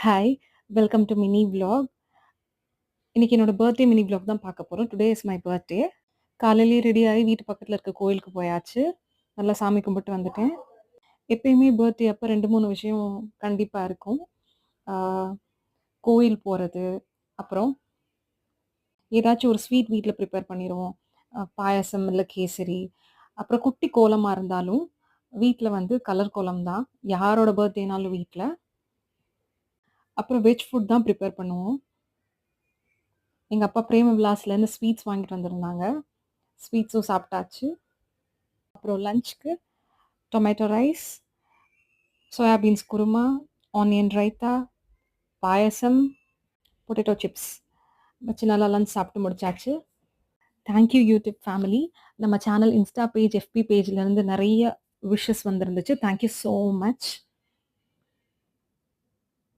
Hi! Welcome to mini vlog. இன்னைக்கு என்னோட birthday mini vlog தான் பார்க்க போறோம். Today is my birthday. காலையிலேயே ரெடி ஆகி வீட்டு பக்கத்துல இருக்க கோயிலுக்கு போயாச்சு. நல்லா சாமி கும்பிட்டு வந்துட்டேன். எப்பயுமே பர்த்டே அப்ப 2, 3 விஷயம் கண்டிப்பா இருக்கும். ஆ கோயில் போறது, அப்புறம் ஏதாச்சும் ஒரு ஸ்வீட் வீட்ல ப்ரிப்பேர் பண்ணிருவோம். பாயாசம் இல்ல கேசரி. அப்புறம் குட்டி கோலமா இருந்தாலும், வீட்ல வந்து கலர் கோலம் தான். யாரோட பர்த்டேனாலும் வீட்ல. அப்புறம் வெஜ் ஃபுட் தான் ப்ரிப்பேர் பண்ணுவோம். எங்க அப்பா பிரேம விலாஸ்லேருந்து ஸ்வீட்ஸ் வாங்கிட்டு வந்திருந்தாங்க. ஸ்வீட்ஸும் சாப்பிட்டாச்சு. அப்புறம் லஞ்சுக்கு tomato rice, soya beans kurma, onion raita, payasam, potato chips வச்சு நல்லா லஞ்ச் சாப்பிட்டு முடிச்சாச்சு. Thank you YouTube family. நம்ம சேனல் இன்ஸ்டா பேஜ், எஃபி பேஜ்லேருந்து நெறைய விஷஸ் வந்திருந்துச்சு. Thank you so much.